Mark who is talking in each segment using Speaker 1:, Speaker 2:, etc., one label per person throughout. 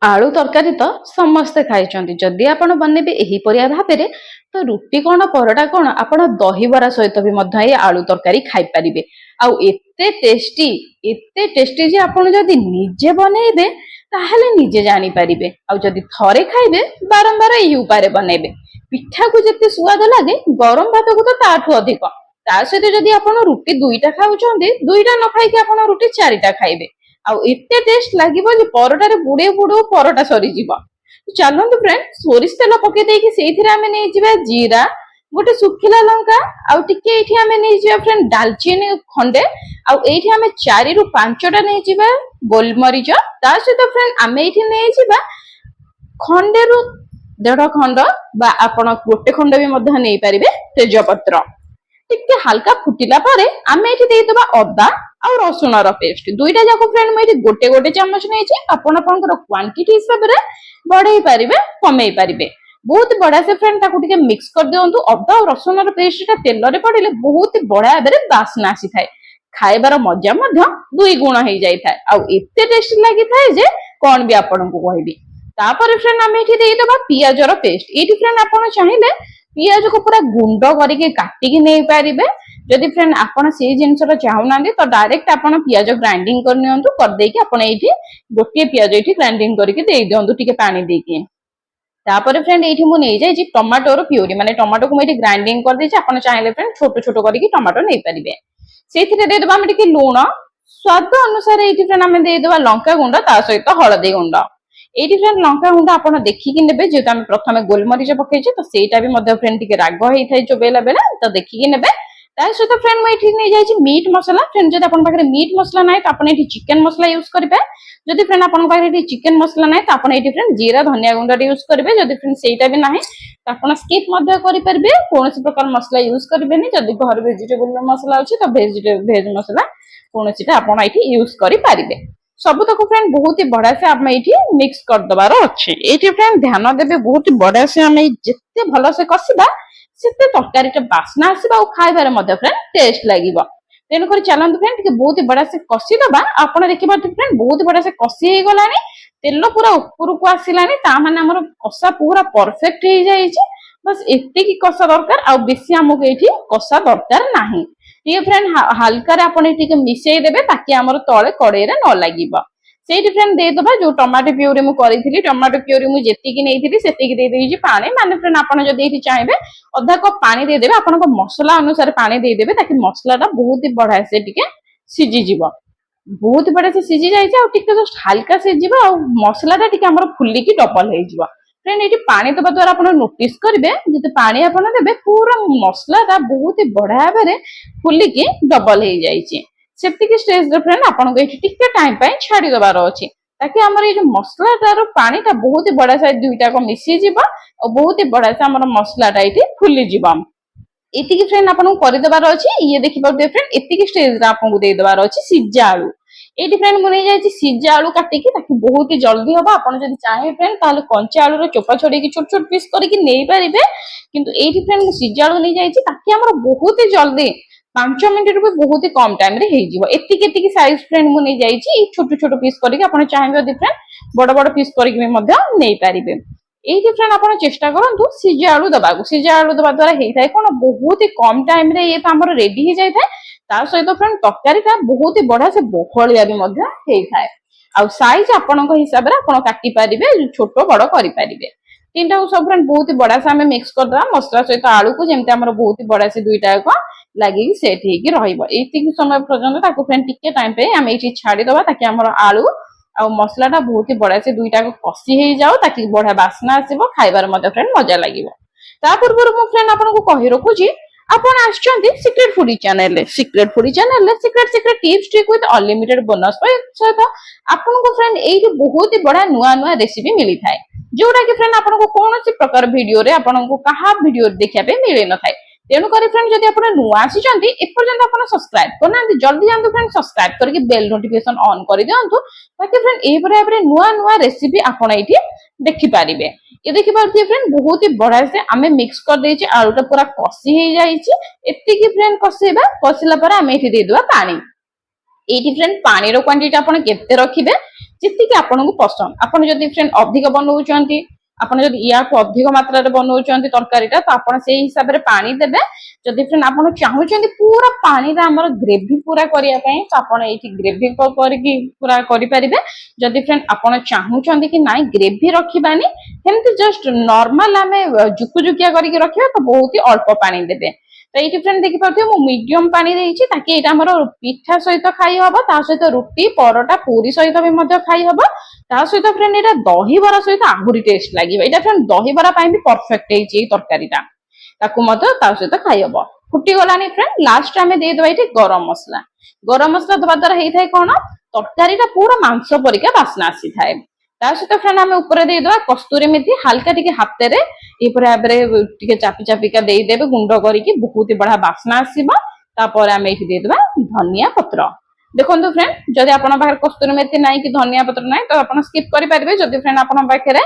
Speaker 1: आलू तरकारी तो समस्ते खाई जदि आपण बनइबे एही परिया भाबरे तो रुटी कौन परोटा कौन आपण दहीबरा सहित भी ये आलू तरकारी खाई पारिबे। आउ एते टेस्टी जे आपण जदि निजे बनइबे ताहले निजे जानि पारिबे। आउ जदि थरे खाइबे बारंबार एही उपाय बनइबे। पिठा को जते स्वाद लागे गरम भात को तो ताठू अधिक। ता सहित जदि आपण रुटी दुईटा खाउछन्ते दुईटा न खाइके आपण रुटी चारिटा खाइबे। आउ एते टेस्ट लागिबो जे परोटारे बुडे बुडो परोटा सरी जीव। चलନ୍ତୁ फ्रेंड सोरिष तेल पके देकी सेइथिरे आमे नै जिबा जीरा गोटे सुखिला लंका आउ टिके एठी आमे नै जिबा फ्रेंड दालचीनी खंडे आउ एठी आमे 4 रु 5 टा नै जिबा गोलमरिच ता सहित फ्रेंड आमे एठी नै जिबा खंडे रु 1.5 खंड बा आपण गोटे खंड भी मध्य नै परिबे तेजपत्र टिके हल्का फुटिला परे आमे एठी देई दबा अदा और रसुण पेस्ट दुईटा जाक फ्रेंड मुझे गोटे गोटे चामच नहीं आपण क्वांटिटी हिसाब से बढ़ई पारिबे कमई पारिबे। बहुत बढ़िया से फ्रेंड ताकू टिके मिक्स कर दियंतु। अदा और रसुण पेस्ट तेल रे पड़िले बहुत बढ़िया भाबरे बास्ना आसी थाए। खाइबार मजा मध्य दुई गुण हो जाई थाए। आउ एते टेस्टी लागि थाए जे कोन भी आपण को कहबी। तापर फ्रेंड आमे एठी देई दबा पियाजर पेस्ट एठी फ्रेंड आपण चाहिले पियाज को पूरा गुंड करके काटिकी नहीं पारिबे। जदि फ्रेंड आपण से जिनसटा चाहूना तो डायरेक्ट आपण पियाज ग्राइंडिंग कर नियंतु कर देकी आपण एठी गोटे पियाज एठी ग्राइंडिंग करके दे दियंतु टिके पानी देकी। तापर फ्रेंड एठी मु नै जाई टमाटोर प्यूरी माने टमाटो को मैं ग्राइंडिंग कर देछि। आपण चाहिले फ्रेंड छोटो छोटो करके टमाटो नै पारिबे। सेथिरे दे दबा हम टिके लूण स्वाद अनुसार एठी फ्रेंड हम दे दबा लंका गुंड ता सहित हळदी गुंड। एठी फ्रेंड लंका गुंड आपण देखिकी नेबे जेतो हम प्रथमे गोलमरिच पकेछि तो सेटा भी मध्य फ्रेंड टिके राग हेइ थाइ चोबेला बेला तो देखिकी नेबे। ता सहित फ्रेंड मैं एठी नै जाइछि मीट मसला। फ्रेंड जदि आपण पाखरे मीट मसला नै तो आपण एठी चिकन मसला यूज करिबे। जदि फ्रेंड आपण पाखरे एठी चिकन मसला नै तो आपण एठी फ्रेंड जीरा धनिया गुंड यूज करिबे। जदि फ्रेंड सेटा भी नाही तो आपण स्किप मध्य करि परबे कोनोसी प्रकार मसला यूज करिबेनी। जदि घर वेजिटेबल मसला अछि तो वेज मसला कोनोसीटा आपण एठी यूज करि पारिबे। सब तक फ्रेंड बहुत ही बढ़िया से आम ये मिक्स कर दबार अच्छे। ये फ्रेंड ध्यान देवे बहुत ही बढ़िया से आम जिते भल से कषा सेते तरकारी बास्ना आसवा और खाइबार मध्य फ्रेंड टेस्ट लगिबो। तेणुक चलते फ्रेंड टिके बहुत ही बढ़िया से कषि दबा। आपण देखिए फ्रेंड बहुत बढ़िया से कषि हो गलानी तेल पूरा ऊपर को आसिलानी ता माने हमर कषा पूरा परफेक्ट हो जाइए। बस एतिकी कषा दरकार आ बेसी हमको ये कषा दरकार नाही। ये फ्रेंड हल्का रे आपण टिके मिसई देबे ताकि हमर तळे कड़े रे न लागिबा। सेठी फ्रेंड दे दबा जो टमाटो प्यूरी मु करिथिली टमाटो प्यूरी मु जेतिकी नेइथिली सेतिकी दे देइछि पानी। माने फ्रेंड आपण जदि एठी चाहेबे आधा कप पानी दे देबे। आपण को मसला अनुसार पानी दे देबे ताकि मसलाटा बहुत ही बढ़िया से टिके सिझी जिवो। बहुत बढ़िया से सिझी जाइए और टिके जस्ट हल्का सिझिबा और मसलाटा टिके हमर फुल्लिकी डबल हो जिवो। फ्रेंड ये पानी दबा द्वारा आप नोटिस करेंगे जो पानी आप देवे पूरा मसलाटा बहुत ही बढ़िया भाव फुलिकी डबल हो जाइए। सेतिकी स्टेज फ्रेंड आपको ये टिके टाइम छाड़ी दबार अच्छे ताकि आमर ये मसलाटार पानीटा बहुत ही बढ़िया से दुईटा मिसीज और बहुत ही बढ़िया से आम मसलाटा ये फुलीज। एतिकी फ्रेंड आपको करदेबार अच्छे। ये देखिए फ्रेंड एतिकी स्टेज आपको देदेबार अच्छे सिझा आलू। ये फ्रेंड मुझे जाइए सिझा आलू काटिकी बहुत ही जल्दी हम आप चाहिए फ्रेंड ताले कंचा आलू चोपा छड़ेकी छोट छोट पीस करके नहीं पारे। किंतु ये फ्रेंड सिझा आलू नहीं जाइए ताकि आम बहुत ही जल्दी 5 मिनट रू बहुत ही कम टाइम रे एतिकी साइज फ्रेंड मुझे जाइए छोट छोट पीस करके आप चाहिए फ्रेंड बड़ बड़ पीस करके नहीं पारे। ये फ्रेंड आप चेष्टा करूँ सिझा आलू दबा सिझा आलू दबा द्वारा होता है कौन बहुत ही कम टाइम रे ये तो आम रेडी हो जाए। ता सहित फ्रेंड तरकारी बहुत ही बढ़िया से बहलिया भी होता है। आउ साइज आपण हिसाब से आप काटी पारे छोट बड़ करें। तीनटा सब फ्रेंड बहुत ही बढ़िया से मिक्स करदे मसला सहित आलू को जमी आम बहुत ही बढ़िया से दुईटा लगे सेट हो समय पर्यटन फ्रेंड टिके टाइम पे आम ये छाड़ीदबा ताकि आम आलू आ मसलाटा बहुत ही बढ़िया से दुईटा कषि हो जाओ ताकि बढ़िया बास्ना आसो खाइबार फ्रेंड मजा लगे। ता पूर्व मु फ्रेंड आपको कहि रखुची आपण आछंती secret foodie channel secret secret tips trick with unlimited bonus सहित आपको फ्रेंड ये बहुत ही बढ़िया नुआ नुआ रेसिपी मिली थाए जोटा कि फ्रेंड आपको कौन सी प्रकार वीडियो रे आपको कहा वीडियो देखा मिले न थाए। तेणुक फ्रेंड जब आप नुआ आसी एपर्यंत आप सब्सक्राइब करना जल्दी जातु फ्रेंड सब्सक्राइब करके बेल नोटिफिकेशन ऑन कर दिंतु ताकि फ्रेंड ये भाव में नुआ नुआ रेसिपी आपड़ ये देखिपारे। ये देखिए फ्रेंड बहुत ही बढ़िया से आम मिक्स कर देछि आलूटा पूरा कषि हो जाइए। फ्रेंड कषेबा कषिला आम ये देदेबा पानी। ये फ्रेंड पानी क्वांटिटी आप केते रखिबे ଯେତିକି ଆପଣଙ୍କୁ ପସନ୍ଦ। ଆପଣ ଯଦି ଫ୍ରେଣ୍ଡ ଅଧିକ ବନଉଛନ୍ତି, ଆପଣ ଯଦି ୟାକୁ ଅଧିକ ମାତ୍ରାରେ ବନଉଛନ୍ତି ତରକାରୀଟା, ତ ଆପଣ ସେଇ ହିସାବରେ ପାଣି ଦେବେ। ଯଦି ଫ୍ରେଣ୍ଡ ଆପଣ ଚାହୁଁଛନ୍ତି ପୁରା ପାଣିରେ ଆମର ଗ୍ରେଭି ପୁରା କରିବା ପାଇଁ, ତ ଆପଣ ଏଇଠି ଗ୍ରେଭି କରିକି ପୁରା କରିପାରିବେ। ଯଦି ଫ୍ରେଣ୍ଡ ଆପଣ ଚାହୁଁଛନ୍ତି କି ନାଇଁ ଗ୍ରେଭି ରଖିବାନି, ସେମିତି ଜଷ୍ଟ ନର୍ମାଲ ଆମେ ଜୁକୁଜୁକିଆ କରିକି ରଖିବା, ତ ବହୁତ ଅଳ୍ପ ପାଣି ଦେବେ। ତ ଏଇଠି ଫ୍ରେଣ୍ଡ ଦେଖିପାରୁଥିବେ ମୁଁ ମିଡିୟମ ପାଣି ଦେଇଛି, ତାକି ଏଇଟା ଆମର ପିଠା ସହିତ ଖାଇ ହବ, ତା ସହିତ ରୁଟି, ପରଟା, ପୁରୀ ସହିତ ବି ମଧ୍ୟ ଖାଇ ହବ। ତା ସହିତ ଫ୍ରେଣ୍ଡ ଏଇଟା ଦହିବରା ସହିତ ଆହୁରି ଟେଷ୍ଟ ଲାଗିବ। ଏଇଟା ଫ୍ରେଣ୍ଡ ଦହିବରା ପାଇଁ ବି ପରଫେକ୍ଟ ହେଇଛି ଏଇ ତରକାରୀଟା। ତାକୁ ମଧ୍ୟ ତା ସହିତ ଖାଇହବ। ଫୁଟିଗଲାଣି ଫ୍ରେଣ୍ଡ, ଲାଷ୍ଟ ଆମେ ଦେଇଦେବା ଏଇଠି ଗରମ ମସଲା। ଗରମ ମସଲା ଦେବା ଦ୍ୱାରା ହେଇଥାଏ କଣ, ତରକାରୀଟା ପୁରା ମାଂସ ପରିକା ବାସ୍ନା ଆସିଥାଏ। ତା ସହିତ ଫ୍ରେଣ୍ଡ ଆମେ ଉପରେ ଦେଇଦେବା କସ୍ତୁରୀ ମେଥି, ହାଲକା ଟିକେ ହାତରେ ଏହିପରି ଭାବରେ ଟିକେ ଚାପି ଚାପିକା ଦେଇଦେବେ ଗୁଣ୍ଡ କରିକି, ବହୁତ ବଢିଆ ବାସ୍ନା ଆସିବ। ତାପରେ ଆମେ ଏଇଠି ଦେଇଦେବା ଧନିଆ ପତ୍ର। ଦେଖନ୍ତୁ ଫ୍ରେଣ୍ଡ, ଯଦି ଆପଣଙ୍କ ପାଖରେ କସ୍ତୁରୀ ମେଥି ନାହିଁ କି ଧନିଆ ପତ୍ର ନାହିଁ, ତ ଆପଣ ସ୍କିପ୍ କରିପାରିବେ। ଯଦି ଫ୍ରେଣ୍ଡ ଆପଣଙ୍କ ପାଖରେ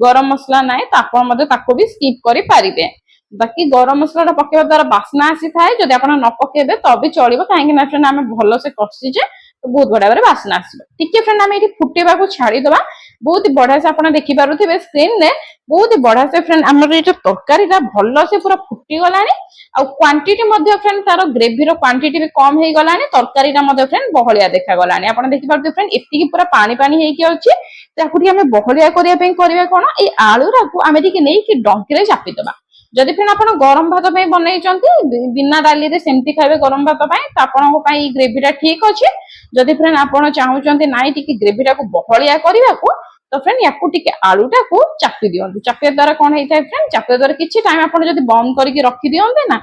Speaker 1: ଗରମ ମସଲା ନାହିଁ, ତ ଆପଣ ମଧ୍ୟ ତାକୁ ବି ସ୍କିପ୍ କରିପାରିବେ। ବାକି ଗରମ ମସଲାଟା ପକେଇବା ଦ୍ୱାରା ବାସ୍ନା ଆସିଥାଏ। ଯଦି ଆପଣ ନ ପକେଇବେ ତ ବି ଚଳିବ, କାହିଁକି ନା ଫ୍ରେଣ୍ଡ ଆମେ ଭଲସେ କଷିଛେ, ତ ବହୁତ ବଢିଆ ଭାବରେ ବାସ୍ନା ଆସିବ। ଟିକେ ଫ୍ରେଣ୍ଡ ଆମେ ଏଇଠି ଫୁଟିବାକୁ ଛାଡିଦବା। ବହୁତ ବଢିଆ ସେ ଆପଣ ଦେଖିପାରୁଥିବେ ସ୍କ୍ରିନରେ, ବହୁତ ବଢିଆ ସେ ଫ୍ରେଣ୍ଡ ଆମର ଏଇ ଯୋଉ ତରକାରୀଟା ଭଲସେ ପୁରା ଫୁଟିଗଲାଣି। ଆଉ କ୍ୱାଣ୍ଟିଟି ମଧ୍ୟ ଫ୍ରେଣ୍ଡ ତାର ଗ୍ରେଭିର କ୍ୱାଣ୍ଟିଟି ବି କମ ହେଇଗଲାଣି, ତରକାରୀଟା ମଧ୍ୟ ଫ୍ରେଣ୍ଡ ବହଳିଆ ଦେଖାଗଲାଣି। ଆପଣ ଦେଖିପାରୁଥିବେ ଫ୍ରେଣ୍ଡ ଏତିକି ପୁରା ପାଣି ପାଣି ହେଇକି ଅଛି। ତାକୁ ଟିକେ ଆମେ ବହଳିଆ କରିବା ପାଇଁ କରିବା କଣ, ଏଇ ଆଳୁରାକୁ ଆମେ ଟିକେ ନେଇକି ଡଙ୍କିରେ ଚାପିଦବା। ଯଦି ଫ୍ରେଣ୍ଡ ଆପଣ ଗରମ ଭାତ ପାଇଁ ବନେଇଛନ୍ତି, ବିନା ଡାଲିରେ ସେମିତି ଖାଇବେ ଗରମ ଭାତ ପାଇଁ, ତ ଆପଣଙ୍କ ପାଇଁ ଏଇ ଗ୍ରେଭିଟା ଠିକ ଅଛି। ଯଦି ଫ୍ରେଣ୍ଡ ଆପଣ ଚାହୁଁଛନ୍ତି ନାଇଁ ଟିକେ ଗ୍ରେଭିଟାକୁ ବହଳିଆ କରିବାକୁ, ତ ଫ୍ରେଣ୍ଡ ୟାକୁ ଟିକେ ଆଳୁଟାକୁ ଚାପି ଦିଅନ୍ତୁ। ଚାପିବା ଦ୍ୱାରା କଣ ହେଇଥାଏ ଫ୍ରେଣ୍ଡ, ଚାପିବା ଦ୍ୱାରା କିଛି ଟାଇମ ଆପଣ ଯଦି ବନ୍ଦ କରିକି ରଖିଦିଅନ୍ତେ ନା,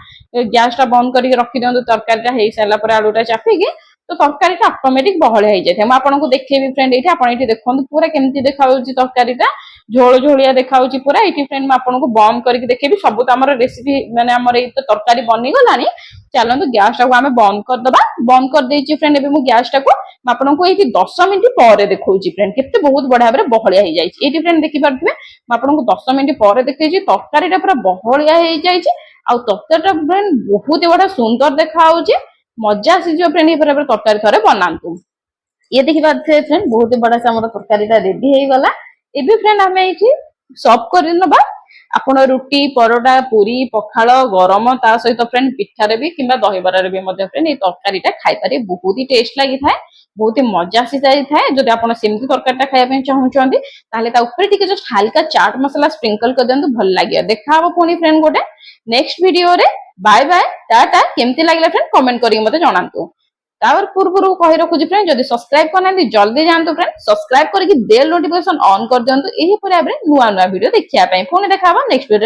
Speaker 1: ଗ୍ୟାସଟା ବନ୍ଦ କରିକି ରଖିଦିଅନ୍ତୁ ତରକାରୀଟା ହେଇସାରିଲା ପରେ ଆଳୁଟା ଚାପିକି, ତ ତରକାରୀଟା ଅଟୋମେଟିକ ବହଳିଆ ହେଇଯାଇଥାଏ। ମୁଁ ଆପଣଙ୍କୁ ଦେଖେଇବି ଫ୍ରେଣ୍ଡ ଏଇଠି, ଆପଣ ଏଇଠି ଦେଖନ୍ତୁ ପୁରା କେମିତି ଦେଖାଯାଉଛି ତରକାରୀଟା, ଝୋଳ ଝୋଳିଆ ଦେଖାଯାଉଛି ପୁରା। ଏଇଠି ଫ୍ରେଣ୍ଡ ମୁଁ ଆପଣଙ୍କୁ ବନ୍ଦ କରିକି ଦେଖେଇବି। ସବୁ ତ ଆମର ରେସିପି ମାନେ ଆମର ଏଇ ତ ତରକାରୀ ବନିଗଲାଣି। ଚାଲନ୍ତୁ ଗ୍ୟାସଟାକୁ ଆମେ ବନ୍ଦ କରିଦବା। ବନ୍ଦ କରିଦେଇଛି ଫ୍ରେଣ୍ଡ ଏବେ ମୁଁ ଗ୍ୟାସଟାକୁ। ମୁଁ ଆପଣଙ୍କୁ ଏଇଠି 10 ମିନିଟ୍ ପରେ ଦେଖଉଛି ଫ୍ରେଣ୍ଡ, କେତେ ବହୁତ ବଢିଆ ଭାବରେ ବହଳିଆ ହେଇଯାଇଛି। ଏଇଠି ଫ୍ରେଣ୍ଡ ଦେଖିପାରୁଥିବେ ମୁଁ ଆପଣଙ୍କୁ 10 ମିନିଟ୍ ପରେ ଦେଖେଇଛି, ତରକାରୀଟା ପୁରା ବହଳିଆ ହେଇଯାଇଛି। ଆଉ ତରକାରୀଟା ଫ୍ରେଣ୍ଡ ବହୁତ ବଢିଆ ସୁନ୍ଦର ଦେଖାଯାଉଛି। ମଜା ଆସିଯିବ ଫ୍ରେଣ୍ଡ ଏଇ ଭାବରେ ତରକାରୀ ଥରେ ବନାନ୍ତୁ। ଇଏ ଦେଖିପାରୁଥିବେ ଫ୍ରେଣ୍ଡ ବହୁତ ବଢିଆ ସେ ଆମର ତରକାରୀଟା ରେଡି ହେଇଗଲା। ଏବେ ଫ୍ରେଣ୍ଡ ଆମେ ଏଇଠି ସର୍ଭ କରିନେବା। ଆପଣ ରୁଟି, ପରଟା, ପୁରୀ, ପଖାଳ, ଗରମ, ତା ସହିତ ଫ୍ରେଣ୍ଡ ପିଠାରେ ବି କିମ୍ବା ଦହିବରାରେ ବି ମଧ୍ୟ ଫ୍ରେଣ୍ଡ ଏଇ ତରକାରୀଟା ଖାଇପାରିବେ। ବହୁତ ହି ଟେଷ୍ଟ ଲାଗିଥାଏ, ବହୁତ ହି ମଜା ଆସିଯାଇଥାଏ। ଯଦି ଆପଣ ସେମିତି ତରକାରୀଟା ଖାଇବା ପାଇଁ ଚାହୁଁଛନ୍ତି, ତାହେଲେ ତା ଉପରେ ଟିକେ ଜଷ୍ଟ ହାଲକା ଚାଟ ମସଲା ସ୍ପ୍ରିଙ୍କଲ କରିଦିଅନ୍ତୁ, ଭଲ ଲାଗିବ। ଦେଖାହବ ପୁଣି ଫ୍ରେଣ୍ଡ ଗୋଟେ ନେକ୍ସଟ ଭିଡିଓରେ। Bye bye, ta-ta. କେମିତି ଲାଗିଲା ଫ୍ରେଣ୍ଡ କମେଣ୍ଟ କରିକି ମତେ ଜଣାନ୍ତୁ। ତାପରେ ପୂର୍ବରୁ କହି ରଖୁଛି ଫ୍ରେଣ୍ଡ, ଯଦି ସବସ୍କ୍ରାଇବ କରିନାହାନ୍ତି ଜଲ୍ଦି ଯାଆନ୍ତୁ ଫ୍ରେଣ୍ଡ, ସବସ୍କ୍ରାଇବ କରିକି ବେଲ ନୋଟିଫିକେସନ ଅନ୍ କରିଦିଅନ୍ତୁ, ଏହିପରି ଭାବରେ ନୂଆ ନୂଆ ଭିଡିଓ ଦେଖିବା ପାଇଁ। ପୁଣି ଦେଖାହବ ନେକ୍ସଟ ଭିଡିଓରେ।